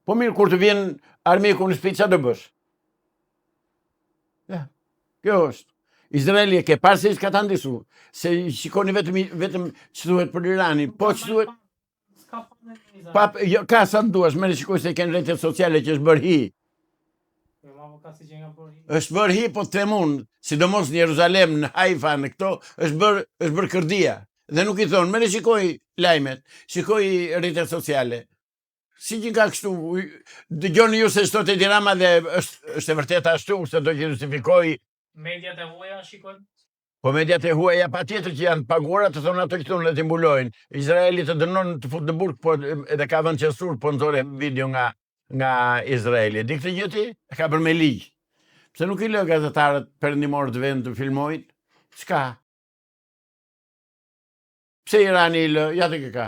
Po mirë, kur të vjen armiku në shtëpi, çfarë do bësh? Ja, kjo është. Izraeli e ke parë se ka ta ndisu. Se shikoni vetëm që thuhet për Iranin, po që thuhet. Jo, ka sa të duash, merë shikoj se kanë rrjetet sociale që është bërë hi. Është bërë hi, po të them unë, sidomos në Jeruzalem, në Haifa, në këto, është bërë kërdia. Dhe nuk i thonë, merë shikoj lajmet, shikoj rrjetet sociale. Si që ka kështu, dëgjoni ju se sot e Rama dhe është e vërtet ashtu, se do që justifikoj. Mediat e huaja shikojnë? Po mediat e huaja pa tjetër që janë paguara të thonë ato që thonë dhe të mbulojnë. Izraeli të dënon të fut në burg, po edhe ka vënë qensur, po nëzore video nga Izraeli. Di këtë gjëti? E ka bërë me ligj. Pse nuk i lë gazetarët perëndimor të vend të filmojnë? Çka? Pse Irani i lë? Ja të ka.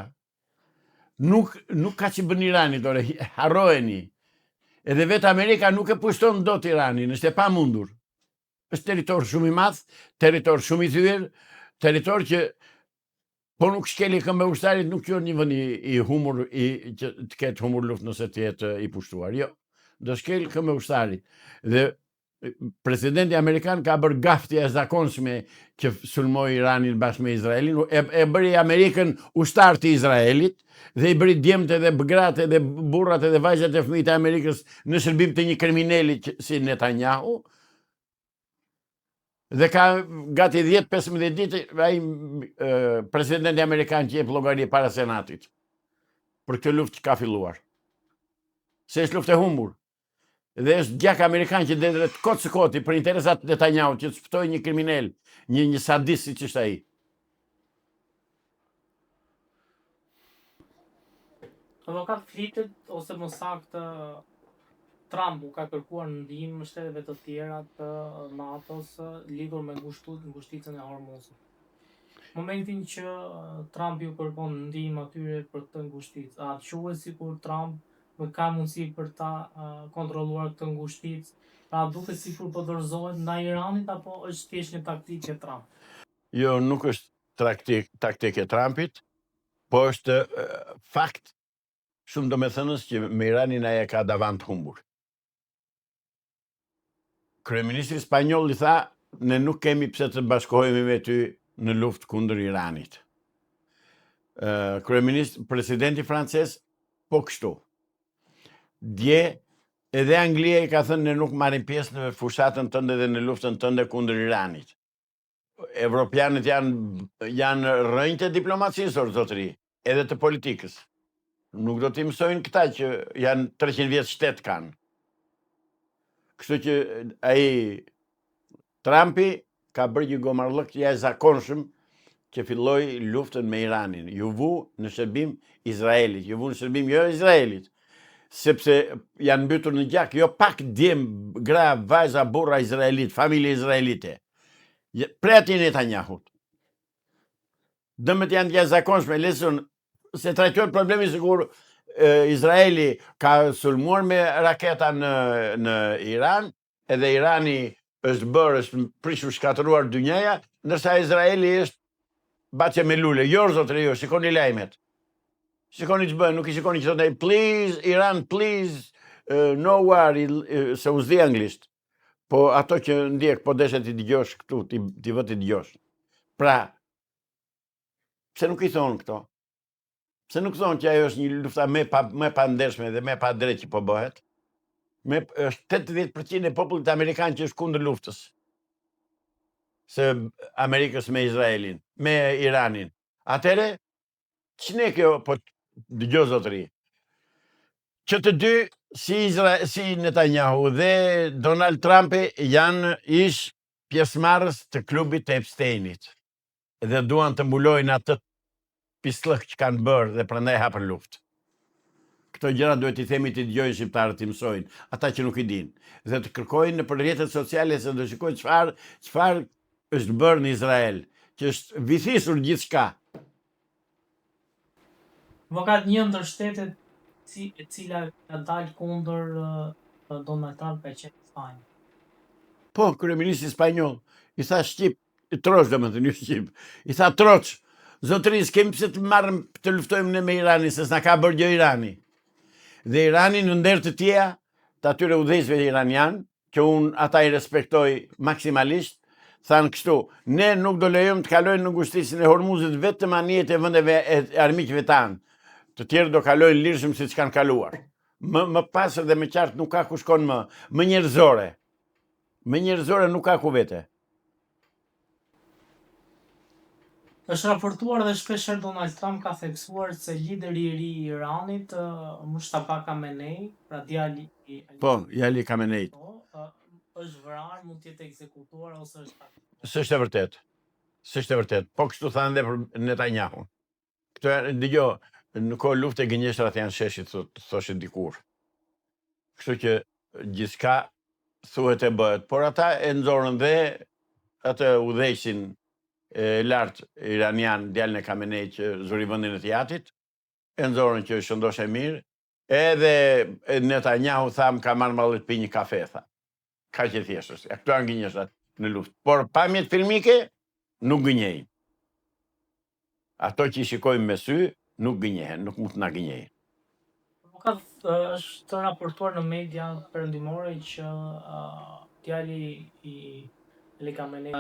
Nuk ka që bën Irani, dore, harrojeni. Edhe vetë Amerika nuk e pushton dot Iranin, është e pamundur. Është territor shumë i madh, territor shumë i thyer, territor që po nuk shkeli këmbë ushtarit, nuk qenë një vend i humur që të ketë humur luftë nëse të jetë i pushtuar. Jo, do shkel këmbë ushtarit. Dhe presidenti amerikan ka bërë gafti e zakonshme që sulmoi Iranin bashkë me Izraelin, e bëri Amerikën ushtar të Izraelit dhe i bëri djemtë edhe gratë edhe burrat edhe vajzat e fëmijët e Amerikës në shërbim të një kriminali si Netanyahu. Dhe ka gati 10-15 ditë ai presidenti amerikan që jep llogari para senatit për këtë luftë që ka filluar. Se është luftë e humbur. Dhe është gjak amerikan që delet kot së koti për interesat e Netanyahu që të ftoj një kriminal, një sadist siç është ai. Avokat flitet ose më saktë Trump ka kërkuar ndihmë shteteve të tjera të NATO-s lidhur me ngushticën e Hormuzit. Momentin që Trump ju kërkon ndihmë atyre për të ngushticë, a quhet sikur Trump ka mundësi për ta kontrolluar këtë ngushticë? Pra duket sikur po dorëzohet ndaj Iranit apo është thjesht një taktikë e Trump? Jo, nuk është taktikë e Trumpit, po është fakt shumë domethënës që me Iranin ai ka davant humbur. Kryeministri spanjoll i tha, ne nuk kemi pse të bashkohemi me ty në luftë kundër Iranit. Presidenti francez, po kështu. Dje, edhe Anglia i ka thënë ne nuk marrim pjesë në fushatën tënde dhe në luftën tënde kundër Iranit. Evropianët janë rrënjë të diplomacisë, zotëri, edhe të politikës. Nuk do t'i mësojnë këta që janë 300 vjetë shtet kanë. Kështu që ai Trumpi ka bërë një gomarllëk që është zakonshëm që filloi luftën me Iranin. Ju vu në shërbim Izraelit, ju vu në shërbim jo Izraelit, sepse janë mbytur në gjak, jo pak djem, gra, vajza, burra izraelit, familje izraelite. Prej ati Netanyahut. Dëmët janë të jashtëzakonshme, leson se trajtohet problemi sikur Izraeli ka sulmuar me raketa në Iran, edhe Irani është prishur shkatëruar dynjaja, ndërsa Izraeli është baçe me lule. Jo, zotëri, jo, shikoni lajmet. Shikoni që bënë, nuk i shikoni që thonë, please, Iran, please, no worry, se u zdi anglisht. Po ato që ndjek, po deshe t'i dëgjosh këtu, t'i vë t'i dëgjosh. Pra, pse nuk i thonë këto? Pse nuk thonë që ajo është një lufta me pa ndershme dhe me pa drejt që po bëhet? Është 80% e popullit amerikan që është kundër luftës. Se Amerikës me Izraelin, me Iranin. Atere, që ne kjo, po dëgjo zotëri, që të dy, si Netanyahu dhe Donald Trump janë ish pjesëmarrës të klubit të Epsteinit. Dhe duan të mbulojnë atë pislëk që kanë bërë dhe prandaj hapën luftë. Këto gjëra duhet t'i themi t'i dëgjojnë shqiptarët t'i mësojnë, ata që nuk i dinë. Dhe të kërkojnë në për rrjetet sociale se do shikojnë çfarë është bërë në Izrael, që është vithisur gjithçka. Avokat, një ndër shtetet e cila ka dalë kundër Donald Trump ka qenë Spanja. Po, kryeministri spanjoll i tha shqip, troç domethënë, shqip. I tha troç. Zotëri, s'kemi pse të marrëm të luftojmë ne me Iranin, se s'na ka bërë gjë Irani. Dhe Irani në ndër të tjera, të atyre udhëheqësve iranian, që ata i respektoj maksimalisht, thanë kështu, ne nuk do lejojmë të kalojnë në ngushticën e Hormuzit vetëm anijet e vendeve e armiqve tanë. Të tjerë do kalojnë lirshëm siç kanë kaluar. Më pasër dhe më qartë nuk ka ku shkon më njerëzore. Më njerëzore nuk ka ku vete. Është raportuar dhe shpeshherë Donald Trump ka theksuar se lideri i ri i Iranit, Mustafa Khamenei, pra djali i Po, djali i Khameneit. Është vrarë, mund të jetë ekzekutuar ose është S'është e vërtet. S'është e vërtet. Po kështu thanë dhe për Netanyahu. Këto dëgjoj, në kohë lufte gënjeshtrat janë sheshit, thoshe dikur. Kështu që gjithçka thuhet e bëhet, por ata e nxorën dhe atë udhëheqësin lartë iranian, djalin e Khameneit që zuri vendin e Tiatit, e nxorën që shëndosh e mirë, edhe Netanyahu tha më ka marrë mallet pi një kafe, tha. Ka që thjesht është. Këto janë gënjeshtrat në luftë. Por pamjet filmike nuk gënjejnë. Ato që i shikojmë me sy nuk gënjehen, nuk mund të na gënjejnë. Është raportuar në media perëndimore që djali i Ali Khamenei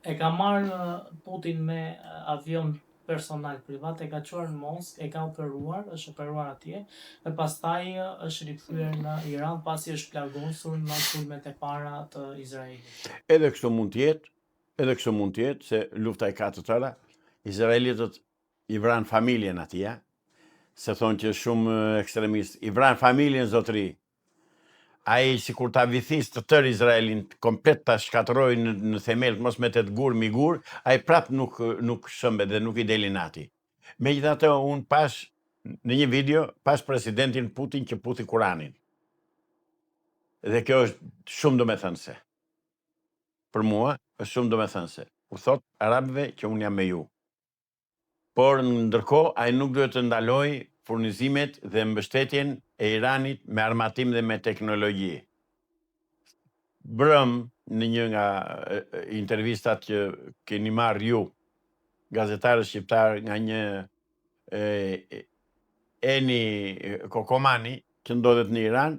e ka marrë Putin me avion personal privat, e ka çuar në Moskë, e ka është operuar atje, dhe pastaj është rikthyer në Iran pasi është plagosur në sulmet e para të Izraelit. Edhe kështu mund të jetë, se lufta e ka të tëra, izraelitët i vran familjen atje, se thonë që shumë ekstremist, i vran familjen zotëri. Ai sikur ta vithis të tërë Izraelin, komplet ta shkatërroi në themel, mos me të gur mi gur, ai prap nuk shëmbet dhe nuk i deli nati. Megjithatë, unë pash në një video, pash presidentin Putin që puthi Kuranin. Dhe kjo është shumë domethënëse. Për mua është shumë domethënëse. U thot arabëve që unë jam me ju. Por ndërkohë ai nuk duhet të ndaloj furnizimet dhe mbështetjen e Iranit me armatim dhe me teknologji. Brëm në një nga intervistat që keni marrë ju, gazetarë shqiptar nga një Eni Kokomani, që ndodhet në Iran,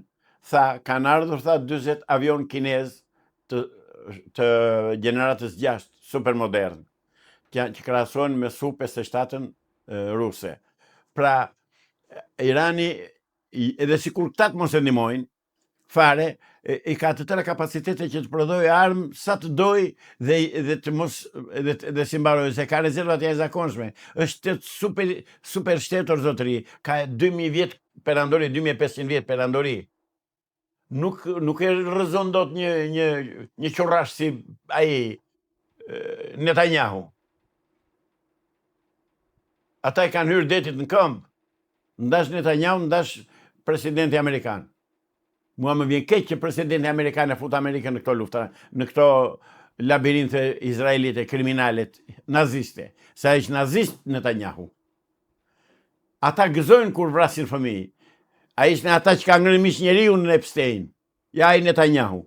tha, kanë ardhur 40 avion kinez të gjeneratës 6, super modern, që krahasohen me Su-57 ruse. Pra, Irani, edhe sikur këta të mos e ndihmojnë fare, i ka të tëra kapacitete që të prodhojë armë sa të doj dhe si mbarojë, se ka rezervat e zakonshme. Është super shtetor zotëri, ka 2000 vjet perandori, 2500 vjet perandori. Nuk e rrëzon dot një qurrash si ai Netanyahu. Ata i kanë hyrë detit në këmbë, ndash Netanyahu, ndash presidenti amerikan. Mua më vjen keq që presidenti amerikan e fut Amerikën në këto lufta, në këto labirinthe izraelite, kriminalet, naziste. Sa ishtë nazist Netanyahu. Ata gëzojnë kur vrasin fëmijë. A ishtë në ata që ka ngrënë miq njeriu në Epstein. Ja ai Netanyahu.